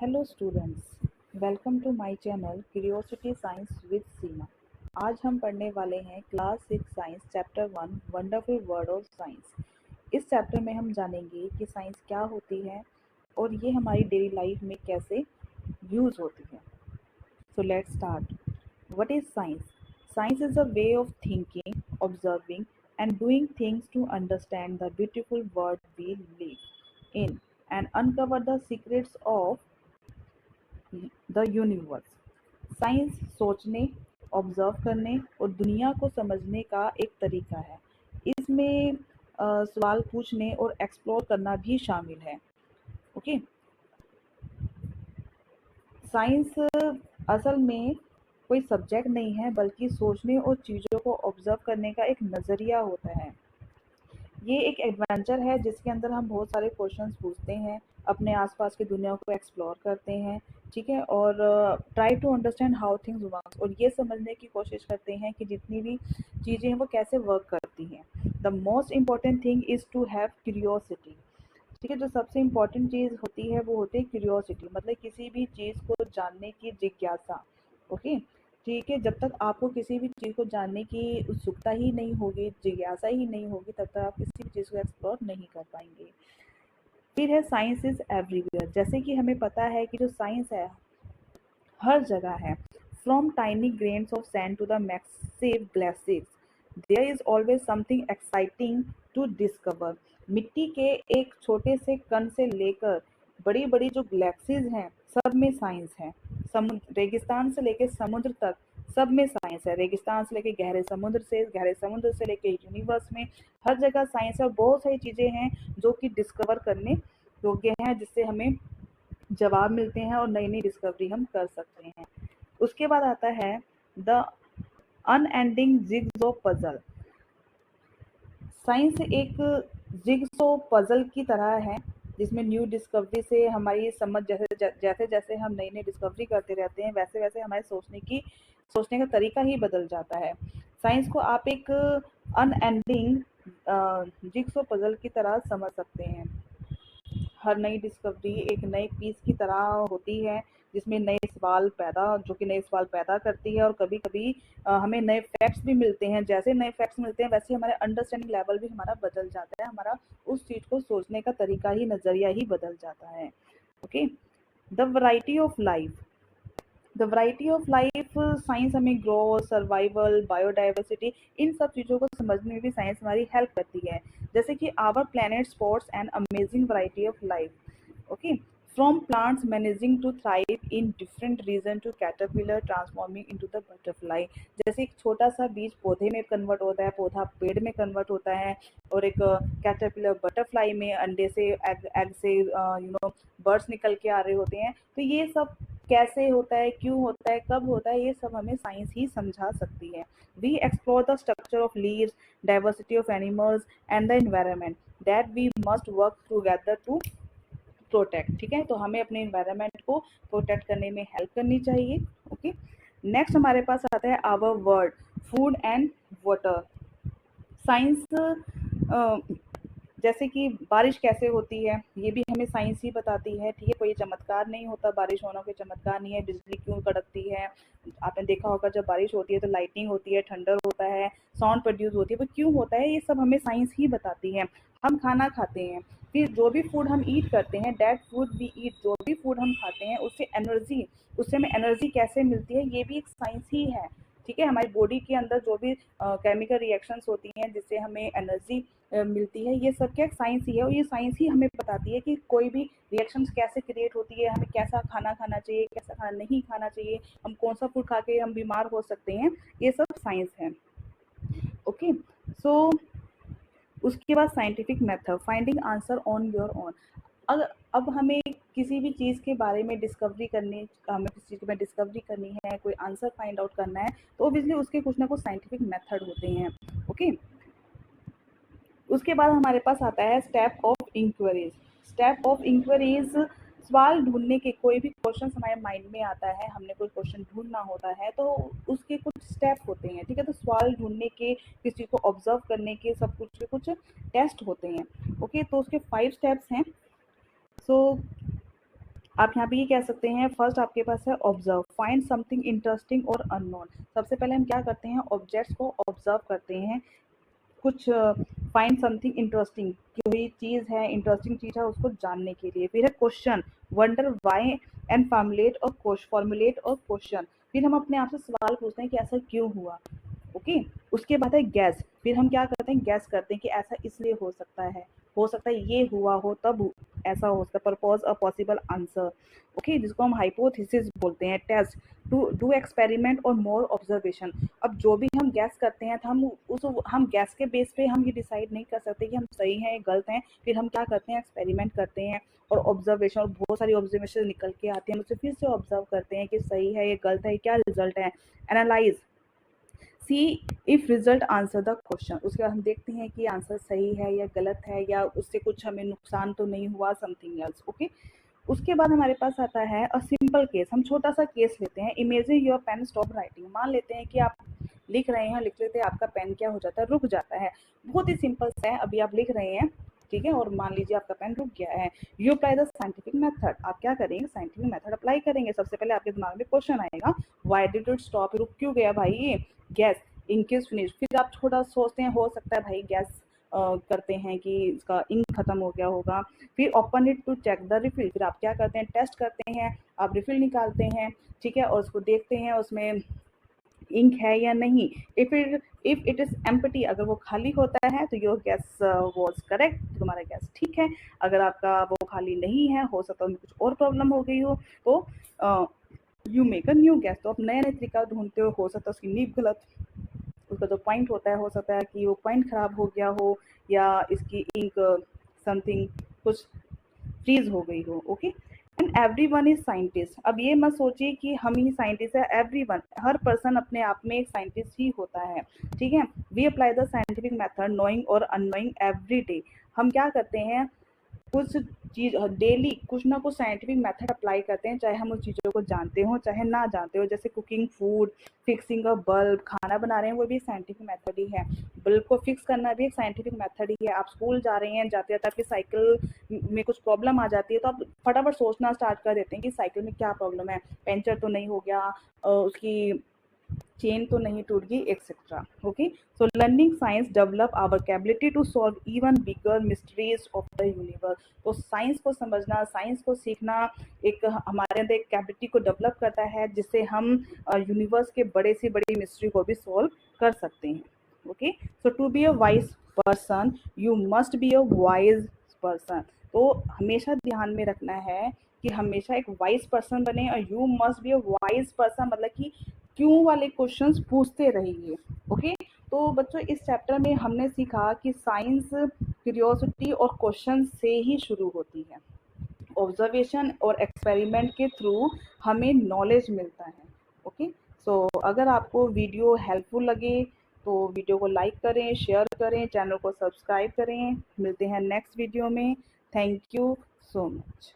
Hello students, welcome to my channel curiosity science with Seema. आज हम पढ़ने वाले हैं class 6 science chapter 1 wonderful world of science. इस चैप्टर में हम जानेंगे कि साइंस क्या होती है और ये हमारी डेली लाइफ में कैसे यूज़ होती है। So let's start. What is science? Science is a way of thinking, observing and doing things to understand the beautiful world we live in and uncover the secrets of the universe. Science सोचने, observe करने और दुनिया को समझने का एक तरीका है। इसमें सवाल पूछने और एक्सप्लोर करना भी शामिल है। ओके, साइंस असल में कोई सब्जेक्ट नहीं है, बल्कि सोचने और चीज़ों को ऑब्जर्व करने का एक नज़रिया होता है। ये एक एडवेंचर है जिसके अंदर हम बहुत सारे क्वेश्चंस पूछते हैं, अपने आसपास की दुनिया को एक्सप्लोर करते हैं, ठीक है, और try to understand how things work, और ये समझने की कोशिश करते हैं कि जितनी भी चीज़ें हैं वो कैसे वर्क करती हैं। The most important thing is to have curiosity. ठीक है, जो सबसे इम्पॉर्टेंट चीज़ होती है वो होती है क्यूरियोसिटी, मतलब किसी भी चीज़ को जानने की जिज्ञासा। ओके, ठीक है, जब तक आपको किसी भी चीज़ को जानने की उत्सुकता ही नहीं होगी, जिज्ञासा ही नहीं होगी, तब तक आप किसी भी चीज़ को एक्सप्लोर नहीं कर पाएंगे। फिर है साइंस इज एवरीवेयर। जैसे कि हमें पता है कि जो साइंस है हर जगह है। From tiny grains of sand to the massive glaciers, there is always something exciting to discover. मिट्टी के एक छोटे से कण से लेकर बड़ी बड़ी जो ग्लेक्सीज हैं, सब में साइंस है। समुद्र, रेगिस्तान से लेकर समुद्र तक, सब में साइंस है। रेगिस्तान से लेकर गहरे समुद्र से लेकर यूनिवर्स में हर जगह साइंस है, और बहुत सारी चीज़ें हैं जो कि डिस्कवर करने योग्य हैं, जिससे हमें जवाब मिलते हैं और नई नई डिस्कवरी हम कर सकते हैं। उसके बाद आता है the unending jigsaw puzzle. Science एक जिग्सो पजल की तरह है, जिसमें न्यू डिस्कवरी से हमारी समझ, जैसे जैसे हम नई नई डिस्कवरी करते रहते हैं, वैसे वैसे हमारे सोचने का तरीका ही बदल जाता है। साइंस को आप एक अनएंडिंग जिग्सो पजल की तरह समझ सकते हैं। हर नई डिस्कवरी एक नए पीस की तरह होती है, जिसमें जो कि नए सवाल पैदा करती है, और कभी कभी हमें नए फैक्ट्स भी मिलते हैं। जैसे नए फैक्ट्स मिलते हैं वैसे हमारे अंडरस्टैंडिंग लेवल भी हमारा बदल जाता है, हमारा उस चीज़ को सोचने का तरीका ही, नज़रिया ही बदल जाता है। Okay, the variety of life. The variety of life, science हमें ग्रोथ, सर्वाइवल, बायोडाइवर्सिटी, इन सब चीज़ों को समझने में भी साइंस हमारी हेल्प करती है। जैसे कि our planet sports and amazing variety of life. Okay, from plants managing to thrive in different region to caterpillar transforming into the butterfly. जैसे एक छोटा सा बीज पौधे में कन्वर्ट होता है, पौधा पेड़ में कन्वर्ट होता है, और एक कैटरपिलर बटरफ्लाई में अंडे से एग से बर्ड्स निकल के आ रहे होते हैं। तो ये सब कैसे होता है, क्यों होता है, कब होता है, ये सब हमें साइंस ही समझा सकती है। We explore the structure of leaves, diversity of animals and the environment that we must work together to protect. ठीक है, तो हमें अपने एनवायरनमेंट को प्रोटेक्ट करने में हेल्प करनी चाहिए। ओके, नेक्स्ट हमारे पास आता है our world, food and water. Science जैसे कि बारिश कैसे होती है, ये भी हमें साइंस ही बताती है। ठीक है, कोई चमत्कार नहीं होता, बारिश होना कोई चमत्कार नहीं है। बिजली क्यों कड़कती है, आपने देखा होगा, जब बारिश होती है तो लाइटिंग होती है, थंडर होता है, साउंड प्रोड्यूस होती है, वो क्यों होता है, ये सब हमें साइंस ही बताती है। हम खाना खाते हैं, फिर जो भी फूड हम ईट करते हैं, दैट फूड वी ईट, जो भी फूड हम खाते हैं उससे हमें एनर्जी कैसे मिलती है, ये भी एक साइंस ही है। ठीक है, हमारी बॉडी के अंदर जो भी केमिकल रिएक्शंस होती हैं जिससे हमें एनर्जी मिलती है, ये सब क्या साइंस ही है, और ये साइंस ही हमें बताती है कि कोई भी रिएक्शंस कैसे क्रिएट होती है, हमें कैसा खाना खाना चाहिए, कैसा खाना नहीं खाना चाहिए, हम कौन सा फूड खा के हम बीमार हो सकते हैं, ये सब साइंस है। ओके, सो उसके बाद scientific method, finding answer on your own. अगर अब हमें किसी भी चीज़ के बारे में हमें किसी चीज़ में डिस्कवरी करनी है, कोई आंसर फाइंड आउट करना है, तो ऑब्वियसली उसके कुछ ना कुछ साइंटिफिक मेथड होते हैं। ओके, उसके बाद हमारे पास आता है step of inquiries. Step of inquiries, सवाल ढूंढने के, कोई भी क्वेश्चन हमारे माइंड में आता है, हमने कोई क्वेश्चन ढूंढना होता है, तो उसके कुछ स्टेप होते हैं। ठीक है, तो सवाल ढूंढने के, किसी को ऑब्जर्व करने के, सब कुछ के कुछ टेस्ट होते हैं। ओके, तो उसके 5 स्टेप्स हैं। सो आप यहाँ पे ये कह सकते हैं, फर्स्ट आपके पास है ऑब्जर्व, फाइंड समथिंग इंटरेस्टिंग और अननोन। सबसे पहले हम क्या करते हैं, ऑब्जेक्ट्स को ऑब्जर्व करते हैं, कुछ फाइंड समथिंग इंटरेस्टिंग, कोई चीज़ है, इंटरेस्टिंग चीज़ है, उसको जानने के लिए। फिर है question, wonder why and formulate और क्वेश्चन। फिर हम अपने आप से सवाल पूछते हैं कि ऐसा क्यों हुआ। ओके, उसके बाद है गैस। फिर हम क्या करते हैं, गैस करते हैं कि ऐसा इसलिए हो सकता है ये हुआ हो तब ऐसा हो सकता है। Propose a possible answer. Okay, जिसको हम हाइपोथेसिस बोलते हैं। टेस्ट, टू डू एक्सपेरिमेंट और मोर ऑब्जर्वेशन। अब जो भी हम गैस करते हैं तो हम गैस के बेस पे हम ये डिसाइड नहीं कर सकते कि हम सही हैं या गलत हैं। फिर हम क्या करते हैं, एक्सपेरिमेंट करते हैं और ऑब्जर्वेशन, और बहुत सारी ऑब्जर्वेशन निकल के आती है, हम उसे फिर से ऑब्जर्व करते हैं कि सही है या गलत है, क्या रिजल्ट है। Analyse, see if result answer the question. उसके बाद हम देखते हैं कि आंसर सही है या गलत है, या उससे कुछ हमें नुकसान तो नहीं हुआ, समथिंग एल्स। ओके, उसके बाद हमारे पास आता है अ सिंपल केस। हम छोटा सा केस लेते हैं। Imagine your pen stop writing. मान लेते हैं कि आप लिख रहे हैं, लिख लेते हैं, आपका पेन क्या हो जाता है, रुक जाता है। बहुत ही सिंपल सा है, अभी आप लिख रहे हैं, ठीक है, और मान लीजिए आपका पेन रुक गया है। You apply the scientific method. आप क्या करेंगे, साइंटिफिक मेथड अप्लाई करेंगे। सबसे पहले आपके दिमाग में क्वेश्चन आएगा, व्हाई डिड इट स्टॉप, रुक क्यों गया भाई। Guess, ink finish. फिर आप थोड़ा सोचते हैं, हो सकता है भाई गैस करते हैं कि इसका इंक खत्म हो गया होगा। फिर open it to check the refill. फिर आप क्या करते हैं, टेस्ट करते हैं, आप रिफिल निकालते हैं, ठीक है, और उसको देखते हैं उसमें इंक है या नहीं। इफ इट इज एम्प्टी, अगर वो खाली होता है तो योर गैस वाज करेक्ट, तुम्हारा गैस ठीक है। अगर आपका वो खाली नहीं है, हो सकता है उनमें कुछ और प्रॉब्लम हो गई हो, तो you make a new gas. तो आप नया नया तरीका ढूंढते हो सकता है उसकी नींव गलत, उसका जो पॉइंट होता है, हो सकता है कि वो पॉइंट खराब हो गया हो, या इसकी इंक समथिंग कुछ फ्रीज हो गई हो। Okay, and every one is scientist. अब ये मत सोचिए कि हम ही साइंटिस्ट है, एवरी वन, हर पर्सन अपने आप में एक साइंटिस्ट ही होता है, ठीक है। We apply the scientific method knowing और अननोइंग एवरी डे। हम क्या करते हैं, कुछ चीज डेली कुछ ना कुछ साइंटिफिक मेथड अप्लाई करते हैं, चाहे हम उस चीज़ों को जानते हो चाहे ना जानते हो। जैसे कुकिंग फूड, फिक्सिंग अ बल्ब, खाना बना रहे हैं, वो भी साइंटिफिक मेथड ही है। बल्ब को फिक्स करना भी एक साइंटिफिक मेथड ही है। आप स्कूल जा रहे हैं, जाते जाते आपकी साइकिल में कुछ प्रॉब्लम आ जाती है, तो आप फटाफट सोचना स्टार्ट कर देते हैं कि साइकिल में क्या प्रॉब्लम है, पंचर तो नहीं हो गया, उसकी चेन तो नहीं टूट गई, etcetera. Okay, so learning science develop our capability to solve even bigger mysteries of the universe. तो साइंस को समझना, साइंस को सीखना एक हमारे अंदर एक कैपेबिलिटी को डेवलप करता है, जिससे हम यूनिवर्स के बड़े से बड़ी मिस्ट्री को भी सॉल्व कर सकते हैं। Okay, so to be a wise person you must be a wise person. तो हमेशा ध्यान में रखना है कि हमेशा एक वाइज पर्सन बने, और you must be a wise person मतलब कि क्यों वाले क्वेश्चंस पूछते रहिए। ओके, तो बच्चों इस चैप्टर में हमने सीखा कि साइंस क्यूरियोसिटी और क्वेश्चन से ही शुरू होती है। ऑब्जर्वेशन और एक्सपेरिमेंट के थ्रू हमें नॉलेज मिलता है। ओके, सो अगर आपको वीडियो हेल्पफुल लगे तो वीडियो को लाइक करें, शेयर करें, चैनल को सब्सक्राइब करें। मिलते हैं नेक्स्ट वीडियो में। Thank you so much.